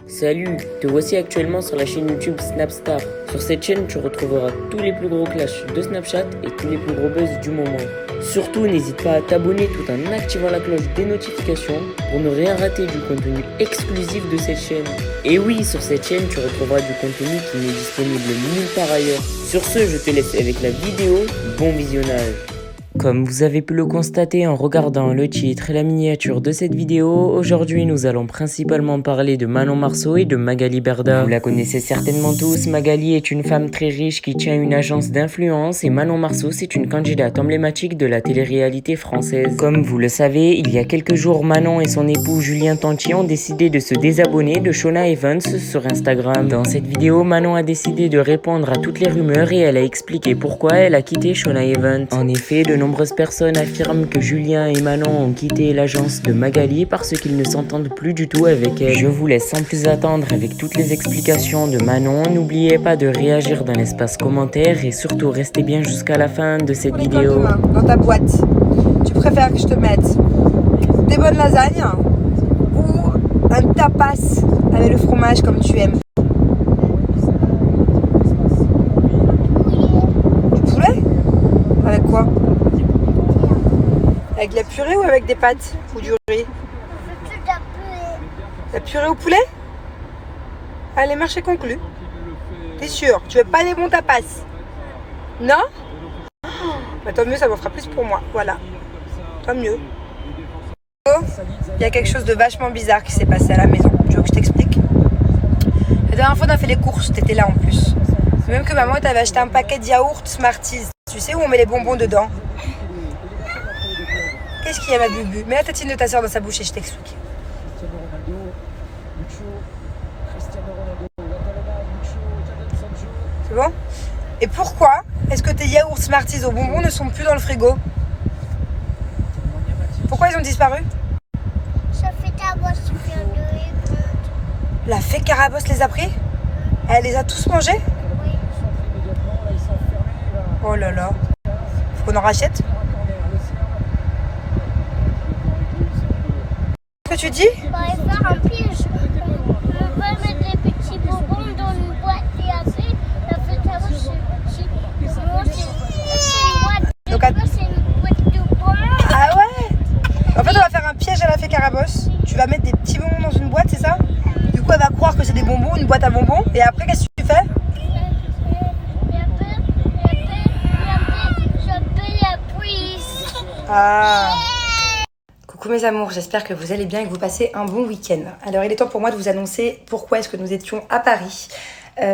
Salut, te voici actuellement sur la chaîne YouTube Snapstar. Sur cette chaîne, tu retrouveras tous les plus gros clashs de Snapchat et tous les plus gros buzz du moment. Surtout, n'hésite pas à t'abonner tout en activant la cloche des notifications pour ne rien rater du contenu exclusif de cette chaîne. Et oui, sur cette chaîne, tu retrouveras du contenu qui n'est disponible nulle part ailleurs. Sur ce, je te laisse avec la vidéo. Bon visionnage. Comme vous avez pu le constater en regardant le titre et la miniature de cette vidéo, aujourd'hui nous allons principalement parler de Manon Marceau et de Magali Berda. Vous la connaissez certainement tous, Magali est une femme très riche qui tient une agence d'influence et Manon Marceau c'est une candidate emblématique de la télé-réalité française. Comme vous le savez, il y a quelques jours, Manon et son époux Julien Tanti ont décidé de se désabonner de Shona Evans sur Instagram. Dans cette vidéo, Manon a décidé de répondre à toutes les rumeurs et elle a expliqué pourquoi elle a quitté Shona Evans. En effet, de nombreuses personnes affirment que Julien et Manon ont quitté l'agence de Magali parce qu'ils ne s'entendent plus du tout avec elle. Je vous laisse sans plus attendre avec toutes les explications de Manon. N'oubliez pas de réagir dans l'espace commentaire et surtout restez bien jusqu'à la fin de cette vidéo. Dans ta boîte, tu préfères que je te mette des bonnes lasagnes ou un tapas avec le fromage comme tu aimes? Du poulet? Avec quoi? Avec de la purée ou avec des pâtes? Ou du riz? La purée au poulet? Allez, marché conclu. T'es sûr? Tu veux pas des bons tapas? Non? Bah, tant mieux, ça m'en fera plus pour moi. Voilà. Tant mieux. Il y a quelque chose de vachement bizarre qui s'est passé à la maison. Tu veux que je t'explique? La dernière fois, on a fait les courses. T'étais là en plus. C'est même que maman t'avait acheté un paquet de yaourt Smarties. Tu sais où on met les bonbons dedans? Qu'est-ce qu'il y a, ma bubu? Mets la tatine de ta soeur dans sa bouche et je t'explique. C'est bon? Et pourquoi est-ce que tes yaourts Smarties aux bonbons ne sont plus dans le frigo? Pourquoi ils ont disparu? La fée Carabosse les a pris? Elle les a tous mangés? Oh là là. Faut qu'on en rachète? Qu'est-ce que tu dis? On va faire un piège. On va mettre des petits bonbons dans une boîte et après, la fête avant, c'est une boîte de bonbons. Ah ouais? En fait, on va faire un piège à la fée Carabosse. Tu vas mettre des petits bonbons dans une boîte, c'est ça? Du coup, elle va croire que c'est des bonbons, une boîte à bonbons. Et après, qu'est-ce que tu fais? J'appelle la police. Ah. Coucou mes amours, j'espère que vous allez bien et que vous passez un bon week-end. Alors il est temps pour moi de vous annoncer pourquoi est-ce que nous étions à Paris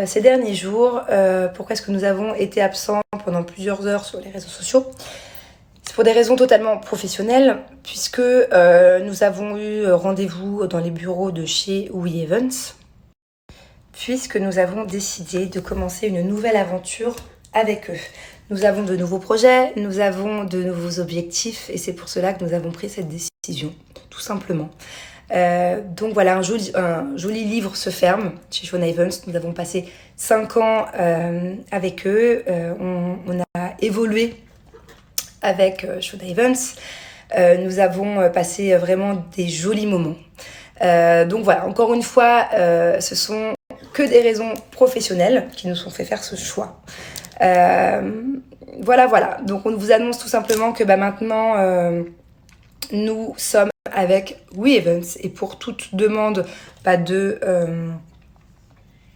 ces derniers jours, pourquoi est-ce que nous avons été absents pendant plusieurs heures sur les réseaux sociaux. C'est pour des raisons totalement professionnelles, puisque nous avons eu rendez-vous dans les bureaux de chez We Events, puisque nous avons décidé de commencer une nouvelle aventure avec eux. Nous avons de nouveaux projets, nous avons de nouveaux objectifs et c'est pour cela que nous avons pris cette décision, tout simplement. Donc voilà, un joli livre se ferme chez Shona Evans. Nous avons passé 5 ans avec eux, on a évolué avec Shona Evans, nous avons passé vraiment des jolis moments. Donc voilà, encore une fois, ce sont que des raisons professionnelles qui nous ont fait faire ce choix. Voilà. Donc on vous annonce tout simplement que maintenant nous sommes avec We Events et pour toute demande de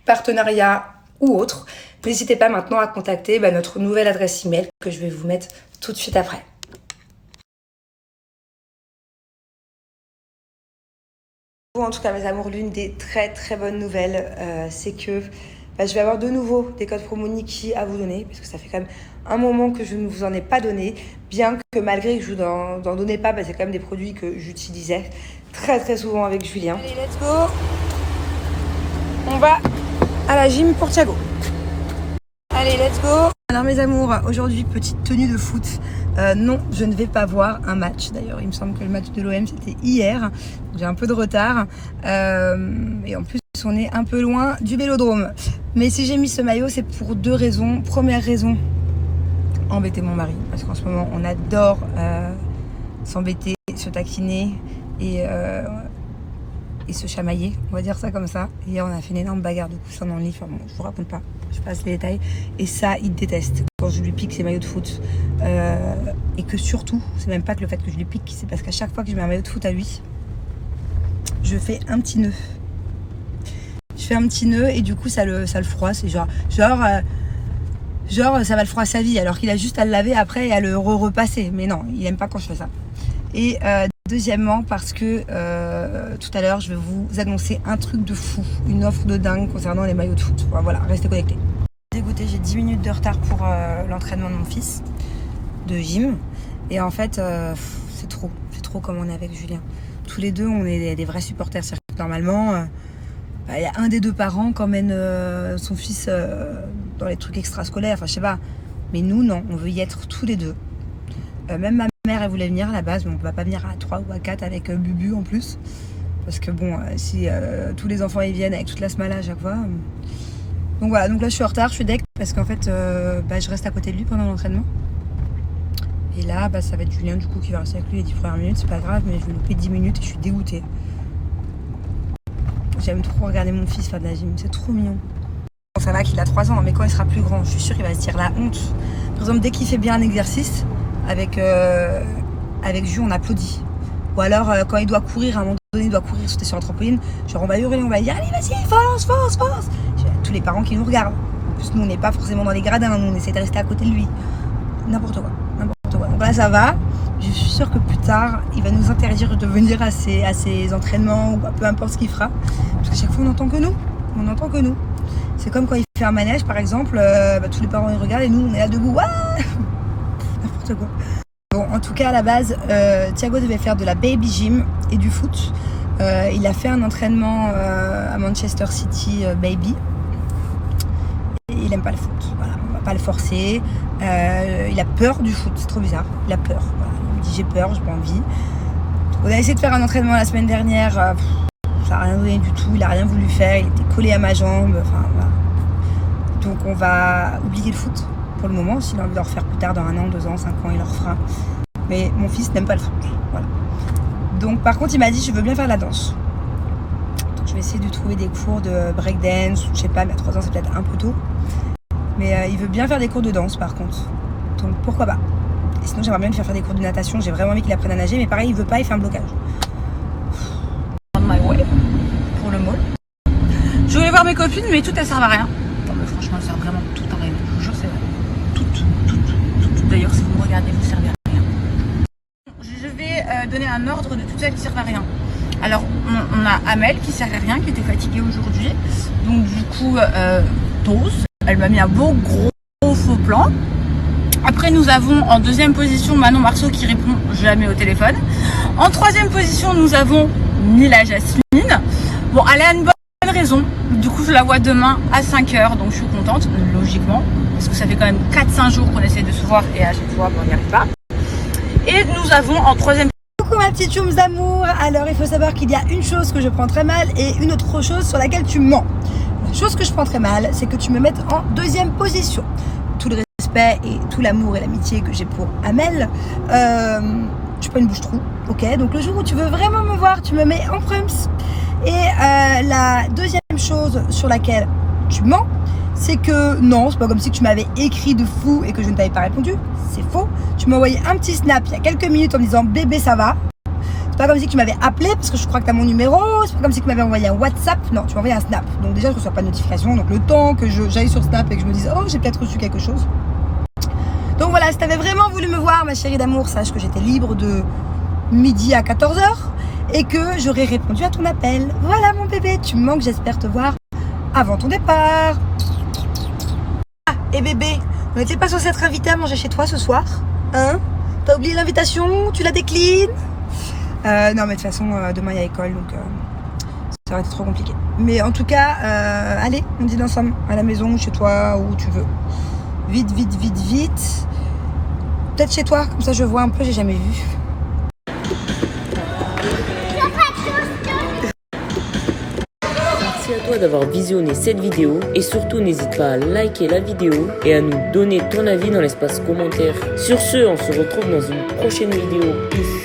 partenariat ou autre, n'hésitez pas maintenant à contacter notre nouvelle adresse email que je vais vous mettre tout de suite après. En tout cas mes amours, l'une des très très bonnes nouvelles c'est que je vais avoir de nouveau des codes promo Niki à vous donner, parce que ça fait quand même un moment que je ne vous en ai pas donné, bien que malgré que je vous en donnais pas, c'est quand même des produits que j'utilisais très très souvent avec Julien. Allez, let's go. On va à la gym pour Thiago. Allez, let's go. Alors mes amours, aujourd'hui petite tenue de foot. Non, je ne vais pas voir un match. D'ailleurs, il me semble que le match de l'OM c'était hier. J'ai un peu de retard. Et en plus, on est un peu loin du Vélodrome. Mais si j'ai mis ce maillot, c'est pour 2 raisons. Première raison, embêter mon mari. Parce qu'en ce moment, on adore s'embêter, se taquiner. Et et se chamailler, on va dire ça comme ça. Hier, on a fait une énorme bagarre de coussins dans le lit. Enfin bon, je vous raconte pas, je passe les détails. Et ça, il déteste quand je lui pique ses maillots de foot. Et que surtout, c'est même pas que le fait que je lui pique, c'est parce qu'à chaque fois que je mets un maillot de foot à lui, je fais un petit nœud. Je fais un petit nœud et du coup, ça le froisse. Et genre, ça va le froisser sa vie, alors qu'il a juste à le laver après et à le repasser. Mais non, il aime pas quand je fais ça. Et deuxièmement, parce que tout à l'heure, je vais vous annoncer un truc de fou, une offre de dingue concernant les maillots de foot. Voilà, restez connectés. Dégoûtée, j'ai 10 minutes de retard pour l'entraînement de mon fils de gym. Et en fait, c'est trop comme on est avec Julien. Tous les deux, on est des vrais supporters. C'est-à-dire que normalement, il y a un des deux parents qui emmène son fils dans les trucs extrascolaires, enfin je sais pas. Mais nous, non, on veut y être tous les deux. Même ma mère, elle voulait venir à la base, mais on ne va pas venir à 3 ou à 4 avec Bubu en plus. Parce que bon, si tous les enfants ils viennent avec toute la smala à chaque fois. Donc voilà, donc là je suis en retard, je suis deck parce qu'en fait, je reste à côté de lui pendant l'entraînement. Et là, ça va être Julien du coup qui va rester avec lui les 10 premières minutes, c'est pas grave, mais je vais louper 10 minutes et je suis dégoûtée. J'aime trop regarder mon fils faire de la gym, c'est trop mignon. Bon, ça va qu'il a 3 ans, mais quand il sera plus grand, je suis sûre qu'il va se dire la honte. Par exemple, dès qu'il fait bien un exercice, avec Jules, on applaudit. Ou alors, quand il doit courir, à un moment donné, il doit courir, sauter sur un trampoline, genre on va hurler, on va dire allez, vas-y, force, force, force. Tous les parents qui nous regardent. En plus, nous, on n'est pas forcément dans les gradins, nous, on essaie de rester à côté de lui. N'importe quoi. Donc là, ça va. Je suis sûre que plus tard, il va nous interdire de venir à ses entraînements ou peu importe ce qu'il fera. Parce qu'à chaque fois, on n'entend que nous. On n'entend que nous. C'est comme quand il fait un manège, par exemple, tous les parents ils regardent et nous, on est là debout. Ouah n'importe quoi. Bon, en tout cas, à la base, Thiago devait faire de la baby gym et du foot. Il a fait un entraînement à Manchester City baby. Et il aime pas le foot. Voilà, on va pas le forcer. Il a peur du foot, c'est trop bizarre. Il a peur. Voilà. Il me dit j'ai peur, j'ai pas envie. On a essayé de faire un entraînement la semaine dernière. Ça n'a rien donné du tout. Il a rien voulu faire. Il était collé à ma jambe. Enfin, voilà. Donc on va oublier le foot pour le moment. S'il a envie de le refaire plus tard, dans 1 an, 2 ans, 5 ans, il le refera. Mais mon fils n'aime pas le foot. Voilà. Donc par contre, il m'a dit je veux bien faire de la danse. Donc je vais essayer de trouver des cours de breakdance. Je sais pas, mais à 3 ans, c'est peut-être un peu tôt. Mais il veut bien faire des cours de danse par contre. Donc pourquoi pas. Et sinon j'aimerais bien lui faire des cours de natation. J'ai vraiment envie qu'il apprenne à nager. Mais pareil il veut pas, il fait un blocage. On my way pour le mall. Je voulais voir mes copines mais toutes elles servent à rien. Non mais franchement elles servent vraiment toutes à rien. Je vous jure c'est vrai. Toutes. D'ailleurs si vous me regardez vous servez à rien. Je vais donner un ordre de toutes celles qui servent à rien. Alors on a Amel qui sert à rien, qui était fatiguée aujourd'hui. Donc du coup Dose. Elle m'a mis un beau gros faux plan. Après nous avons en 2e position Manon Marceau qui répond jamais au téléphone. En 3e position nous avons Mila Jasmine. Bon elle a une bonne raison. Du coup je la vois demain à 5h donc je suis contente logiquement. Parce que ça fait quand même 4-5 jours qu'on essaie de se voir et à chaque fois on n'y arrive pas. Et nous avons en 3e. Coucou ma petite choume d'amour. Alors il faut savoir qu'il y a une chose que je prends très mal et une autre chose sur laquelle tu mens. La chose que je prends très mal, c'est que tu me mettes en 2e position. Tout le respect et tout l'amour et l'amitié que j'ai pour Amel, je suis pas une bouche-trou, ok. Donc le jour où tu veux vraiment me voir, tu me mets en prums. Et la 2e chose sur laquelle tu mens, c'est que non, c'est pas comme si tu m'avais écrit de fou et que je ne t'avais pas répondu. C'est faux. Tu m'as envoyé un petit snap il y a quelques minutes en me disant bébé ça va. C'est pas comme si tu m'avais appelé parce que je crois que tu as mon numéro. C'est pas comme si tu m'avais envoyé un WhatsApp. Non, tu m'as envoyé un snap. Donc déjà je reçois pas de notification. Donc le temps que j'aille sur Snap et que je me dise oh j'ai peut-être reçu quelque chose. Donc voilà, si tu avais vraiment voulu me voir ma chérie d'amour, sache que j'étais libre de midi à 14h et que j'aurais répondu à ton appel. Voilà mon bébé, tu me manques, j'espère te voir avant ton départ. Ah et bébé, on n'était pas censé être invité à manger chez toi ce soir, hein? T'as oublié l'invitation? Tu la déclines? Non mais de toute façon demain il y a école donc ça aurait été trop compliqué. Mais en tout cas allez on dîne ensemble à la maison ou chez toi où tu veux. Vite. Peut-être chez toi, comme ça je vois un peu, j'ai jamais vu. Merci à toi d'avoir visionné cette vidéo et surtout n'hésite pas à liker la vidéo et à nous donner ton avis dans l'espace commentaire. Sur ce, on se retrouve dans une prochaine vidéo. Peace.